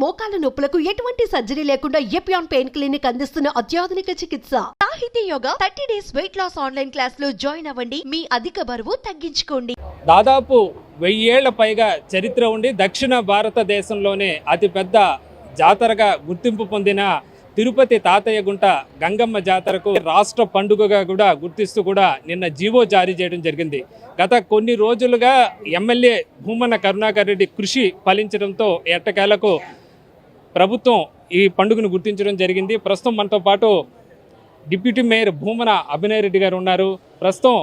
మోకాల నొప్పులకు ఎటువంటి సర్జరీ లేకుండా ఎపియాన్ పెయిన్ క్లినిక్ అందిస్తున్న అత్యాధునిక చికిత్స. Sahithi Yoga 30 days weight loss online class లో జాయిన్ అవ్వండి. మీ అధిక బరువు తగ్గించుకోండి. దాదాపు 1000 ఏళ్ల పైగా చరిత్ర ఉండి దక్షిణ భారతదేశంలోనే అతిపెద్ద జాతరగా గుర్తింపు పొందిన తిరుపతి తాతయ్య గుంట గంగమ్మ జాతరకు రాష్ట్ర పండుగగా కూడా గుర్తిస్తూ కూడా నిన్న జీవో జారీ చేయడం జరిగింది. గత కొన్ని రోజులుగా ఎమ్మెల్యే భూమన కరుణాకర్ రెడ్డి కృషి ఫలించడంతో ఎట్టకేలకు ప్రభుత్వం ఈ పండుగను గుర్తించడం జరిగింది. ప్రస్తుతం మనతో పాటు డిప్యూటీ మేయర్ భూమన అభినయ్ రెడ్డి గారు ఉన్నారు. ప్రస్తుతం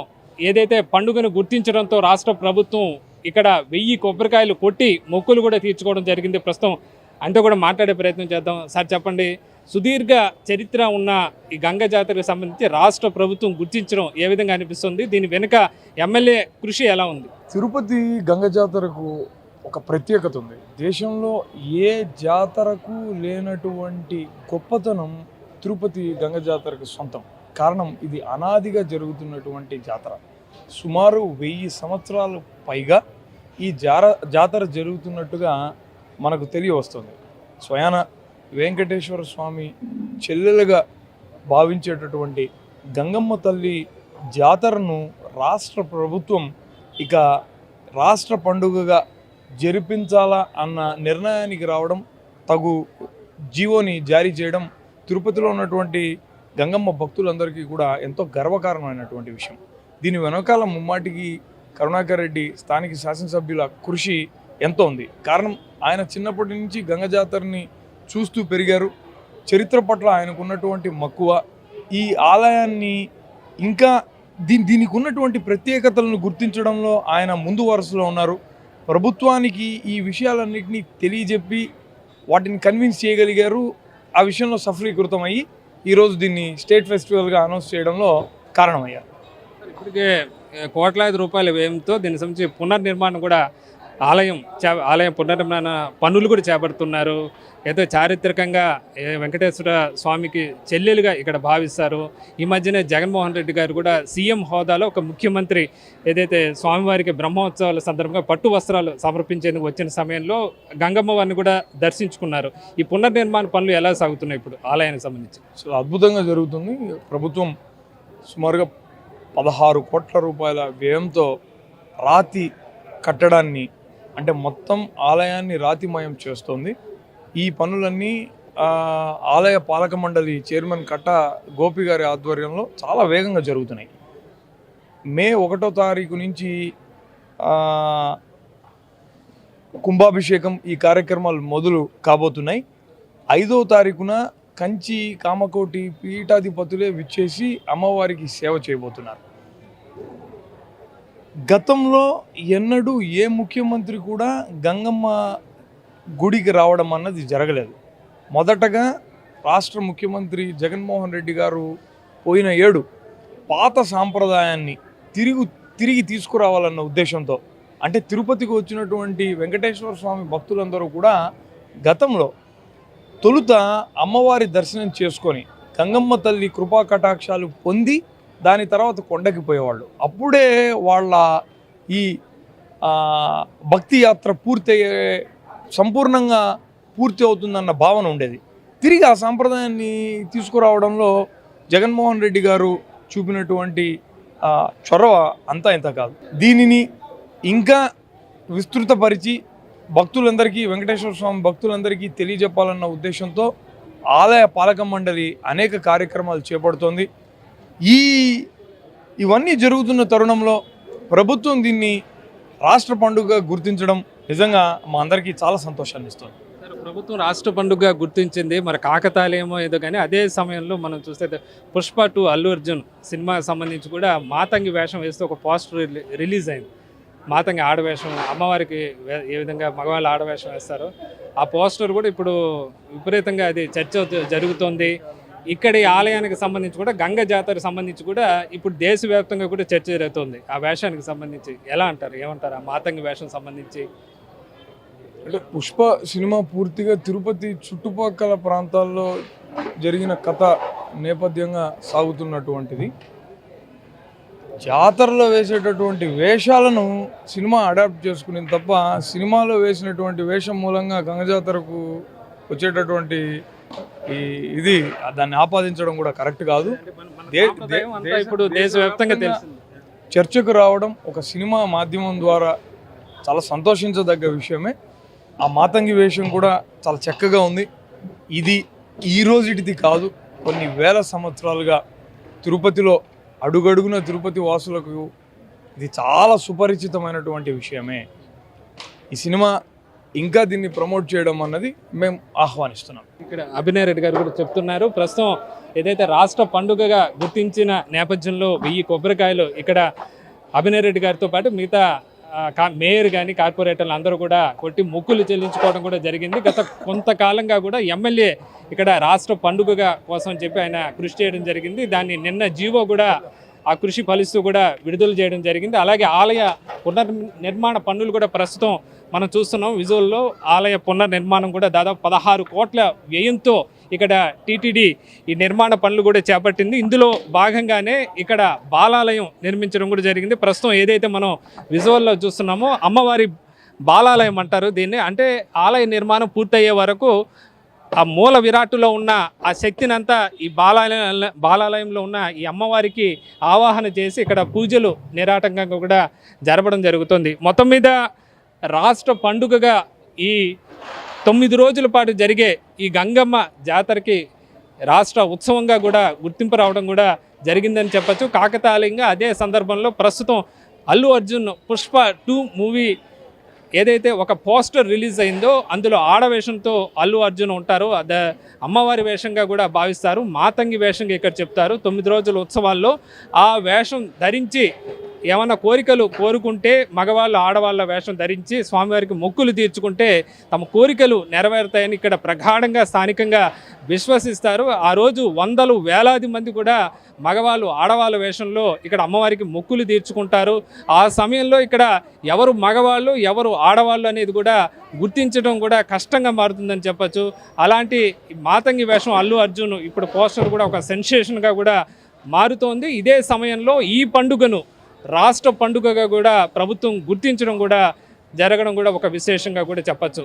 ఏదైతే పండుగను గుర్తించడంతో రాష్ట్ర ప్రభుత్వం ఇక్కడ 1000 కొబ్బరికాయలు కొట్టి మొక్కులు కూడా తీర్చుకోవడం జరిగింది. ప్రస్తుతం అంతా కూడా మాట్లాడే ప్రయత్నం చేద్దాం. సార్ చెప్పండి, సుదీర్ఘ చరిత్ర ఉన్న ఈ గంగ జాతరకు సంబంధించి రాష్ట్ర ప్రభుత్వం గుర్తించడం ఏ విధంగా అనిపిస్తుంది? దీని వెనుక ఎమ్మెల్యే కృషి ఎలా ఉంది? తిరుపతి గంగ జాతరకు ఒక ప్రత్యేకత ఉంది. దేశంలో ఏ జాతరకు లేనటువంటి గొప్పతనం తిరుపతి గంగ జాతరకు సొంతం. కారణం, ఇది అనాదిగా జరుగుతున్నటువంటి జాతర. సుమారు 1000 సంవత్సరాలు పైగా ఈ జాతర జరుగుతున్నట్టుగా మనకు తెలియవస్తుంది. స్వయాన వెంకటేశ్వర స్వామి చెల్లెలుగా భావించేటటువంటి గంగమ్మ తల్లి జాతరను రాష్ట్ర ప్రభుత్వం ఇక రాష్ట్ర పండుగగా జరిపించాలా అన్న నిర్ణయానికి రావడం, తగు జీవోని జారీ చేయడం తిరుపతిలో ఉన్నటువంటి గంగమ్మ భక్తులందరికీ కూడా ఎంతో గర్వకారణమైనటువంటి విషయం. దీని వెనకాల ముమ్మాటికి కరుణాకర్ రెడ్డి స్థానిక శాసనసభ్యుల కృషి ఎంతో ఉంది. కారణం, ఆయన చిన్నప్పటి నుంచి గంగ జాతరని చూస్తూ పెరిగారు. చరిత్ర పట్ల ఆయనకు ఉన్నటువంటి మక్కువ, ఈ ఆలయాన్ని ఇంకా దీనికి ఉన్నటువంటి ప్రత్యేకతలను గుర్తించడంలో ఆయన ముందు వరుసలో ఉన్నారు. ప్రభుత్వానికి ఈ విషయాలన్నింటినీ తెలియజెప్పి వాటిని కన్విన్స్ చేయగలిగారు. ఆ విషయంలో సఫలీకృతమయ్యి ఈరోజు దీన్ని స్టేట్ ఫెస్టివల్గా అనౌన్స్ చేయడంలో కారణమయ్యారు. ఇప్పటికే కోట్లాది రూపాయల వ్యయంతో దీనికి సంబంధించి పునర్నిర్మాణం కూడా ఆలయం పునర్నిర్మాణ పనులు కూడా చేపడుతున్నారు. ఏదో చారిత్రకంగా వెంకటేశ్వర స్వామికి చెల్లెలుగా ఇక్కడ భావిస్తారు. ఈ మధ్యనే జగన్మోహన్ రెడ్డి గారు కూడా సీఎం హోదాలో ఒక ముఖ్యమంత్రి ఏదైతే స్వామివారికి బ్రహ్మోత్సవాల సందర్భంగా పట్టు వస్త్రాలు సమర్పించేందుకు వచ్చిన సమయంలో గంగమ్మ వారిని కూడా దర్శించుకున్నారు. ఈ పునర్నిర్మాణ పనులు ఎలా సాగుతున్నాయి ఇప్పుడు ఆలయానికి సంబంధించి? చాలా అద్భుతంగా జరుగుతుంది. ప్రభుత్వం సుమారుగా 16 కోట్ల రూపాయల వ్యయంతో రాతి కట్టడాన్ని, అంటే మొత్తం ఆలయాన్ని రాతిమయం చేస్తోంది. ఈ పనులన్నీ ఆలయ పాలక మండలి చైర్మన్ కట్ట గోపి గారి ఆధ్వర్యంలో చాలా వేగంగా జరుగుతున్నాయి. మే 1వ తారీఖు నుంచి కుంభాభిషేకం ఈ కార్యక్రమాలు మొదలు కాబోతున్నాయి. 5వ తారీఖున కంచి కామకోటి పీఠాధిపతులే విచ్చేసి అమ్మవారికి సేవ చేయబోతున్నారు. గతంలో ఎన్నడూ ఏ ముఖ్యమంత్రి కూడా గంగమ్మ గుడికి రావడం అన్నది జరగలేదు. మొదటగా రాష్ట్ర ముఖ్యమంత్రి జగన్మోహన్ రెడ్డి గారు పోయిన ఏడు పాత సాంప్రదాయాన్ని తిరిగి తీసుకురావాలన్న ఉద్దేశంతో, అంటే తిరుపతికి వచ్చినటువంటి వెంకటేశ్వర స్వామి భక్తులందరూ కూడా గతంలో తొలుత అమ్మవారి దర్శనం చేసుకొని గంగమ్మ తల్లి కృపా కటాక్షాలు పొంది దాని తర్వాత కొండకి పోయేవాళ్ళు. అప్పుడే వాళ్ళ ఈ భక్తి యాత్ర సంపూర్ణంగా పూర్తి అవుతుందన్న భావన ఉండేది. తిరిగి ఆ సాంప్రదాయాన్ని తీసుకురావడంలో జగన్మోహన్ రెడ్డి గారు చూపినటువంటి చొరవ అంతా ఇంత కాదు. దీనిని ఇంకా విస్తృతపరిచి భక్తులందరికీ, వెంకటేశ్వర స్వామి భక్తులందరికీ తెలియజెప్పాలన్న ఉద్దేశంతో ఆలయ పాలక మండలి అనేక కార్యక్రమాలు చేపడుతోంది. ఇవన్నీ జరుగుతున్న తరుణంలో ప్రభుత్వం దీన్ని రాష్ట్ర పండుగగా గుర్తించడం నిజంగా మా అందరికీ చాలా సంతోషాన్ని ఇస్తుంది. ప్రభుత్వం రాష్ట్ర పండుగగా గుర్తించింది, మరి కాకతాళీయమో ఏదో కానీ అదే సమయంలో మనం చూస్తే పుష్ప 2 అల్లు అర్జున్ సినిమాకి సంబంధించి కూడా మాతంగి వేషం వేస్తూ ఒక పోస్టర్ రిలీజ్ అయింది. మాతంగి ఆడవేషం, అమ్మవారికి ఏ విధంగా మగవాళ్ళు ఆడవేషం వేస్తారో ఆ పోస్టర్ కూడా ఇప్పుడు విపరీతంగా అది చర్చ జరుగుతోంది. ఇక్కడ ఈ ఆలయానికి సంబంధించి కూడా గంగ జాతరకు సంబంధించి కూడా ఇప్పుడు దేశవ్యాప్తంగా కూడా చర్చ జరుగుతుంది. ఆ వేషానికి సంబంధించి ఎలా అంటారు, ఏమంటారు? ఆ మాతంగి వేషం సంబంధించి అంటే పుష్ప సినిమా పూర్తిగా తిరుపతి చుట్టుపక్కల ప్రాంతాల్లో జరిగిన కథ నేపథ్యంగా సాగుతున్నటువంటిది. జాతరలో వేసేటటువంటి వేషాలను సినిమా అడాప్ట్ చేసుకునేది తప్ప సినిమాలో వేసినటువంటి వేషం మూలంగా గంగ జాతరకు వచ్చేటటువంటి ఇది దాన్ని ఆపాదించడం కూడా కరెక్ట్ కాదు. ఇప్పుడు దేశవ్యాప్తంగా తెలిసింది. చర్చకు రావడం ఒక సినిమా మాధ్యమం ద్వారా చాలా సంతోషించదగ్గ విషయమే. ఆ మాతంగి వేషం కూడా చాలా చక్కగా ఉంది. ఇది ఈ రోజుటిది కాదు, కొన్ని వేల సంవత్సరాలుగా తిరుపతిలో అడుగడుగున తిరుపతి వాసులకు ఇది చాలా సుపరిచితమైనటువంటి విషయమే. ఈ సినిమా ఇంకా దీన్ని ప్రమోట్ చేయడం అన్నది మేము ఆహ్వానిస్తున్నాం. ఇక్కడ అభినయ్ రెడ్డి గారు కూడా చెప్తున్నారు, ప్రస్తుతం ఏదైతే రాష్ట్ర పండుగగా గుర్తించిన నేపథ్యంలో 1000 కొబ్బరికాయలు ఇక్కడ అభినయ్ రెడ్డి గారితో పాటు మిగతా మేయర్ కానీ కార్పొరేటర్లు అందరూ కూడా కొట్టి మొక్కులు చెల్లించుకోవడం కూడా జరిగింది. గత కొంతకాలంగా కూడా ఎమ్మెల్యే ఇక్కడ రాష్ట్ర పండుగగా కోసం చెప్పి ఆయన కృషి చేయడం జరిగింది. దాన్ని నిన్న జీవో కూడా ఆ కృషి ఫలిస్తూ కూడా విడుదల చేయడం జరిగింది. అలాగే ఆలయ పునర్నిర్మాణ పనులు కూడా ప్రస్తుతం మనం చూస్తున్నాం విజువల్లో. ఆలయ పునర్నిర్మాణం కూడా దాదాపు 16 కోట్ల వ్యయంతో ఇక్కడ టీటీడీ ఈ నిర్మాణ పనులు కూడా చేపట్టింది. ఇందులో భాగంగానే ఇక్కడ బాలాలయం నిర్మించడం కూడా జరిగింది. ప్రస్తుతం ఏదైతే మనం విజువల్లో చూస్తున్నామో అమ్మవారి బాలాలయం అంటారు దీన్ని. అంటే ఆలయ నిర్మాణం పూర్తయ్యే వరకు ఆ మూల విరాట్టులో ఉన్న ఆ శక్తిని అంతా ఈ బాలాలయంలో ఉన్న ఈ అమ్మవారికి ఆవాహన చేసి ఇక్కడ పూజలు నిరాటంకంగా కూడా జరపడం జరుగుతుంది. మొత్తం మీద రాష్ట్ర పండుగగా ఈ 9 రోజుల పాటు జరిగే ఈ గంగమ్మ జాతరకి రాష్ట్ర ఉత్సవంగా కూడా గుర్తింపు రావడం కూడా జరిగిందని చెప్పచ్చు. కాకతాళీయంగా అదే సందర్భంలో ప్రస్తుతం అల్లు అర్జున్ పుష్ప 2 మూవీ ఏదైతే ఒక పోస్టర్ రిలీజ్ అయిందో అందులో ఆడవేషంతో అల్లు అర్జున్ ఉంటారు. అదే అమ్మవారి వేషంగా కూడా భావిస్తారు. మాతంగి వేషంగా ఇక్కడ చెప్తారు. 9 రోజుల ఉత్సవాల్లో ఆ వేషం ధరించి ఏమైనా కోరికలు కోరుకుంటే మగవాళ్ళు ఆడవాళ్ళ వేషం ధరించి స్వామివారికి మొక్కులు తీర్చుకుంటే తమ కోరికలు నెరవేరుతాయని ఇక్కడ ప్రగాఢంగా స్థానికంగా విశ్వసిస్తారు. ఆ రోజు వందలు వేలాది మంది కూడా మగవాళ్ళు ఆడవాళ్ళ వేషంలో ఇక్కడ అమ్మవారికి మొక్కులు తీర్చుకుంటారు. ఆ సమయంలో ఇక్కడ ఎవరు మగవాళ్ళు ఎవరు ఆడవాళ్ళు అనేది కూడా గుర్తించడం కూడా కష్టంగా మారుతుందని చెప్పచ్చు. అలాంటి మాతంగి వేషం అల్లు అర్జున్ ఇప్పుడు పోస్టర్ కూడా ఒక సెన్సేషన్గా కూడా మారుతోంది. ఇదే సమయంలో ఈ పండుగను రాష్ట్ర పండుగగా కూడా ప్రభుత్వం గుర్తించడం కూడా జరగడం కూడా ఒక విశేషంగా కూడా చెప్పచ్చు.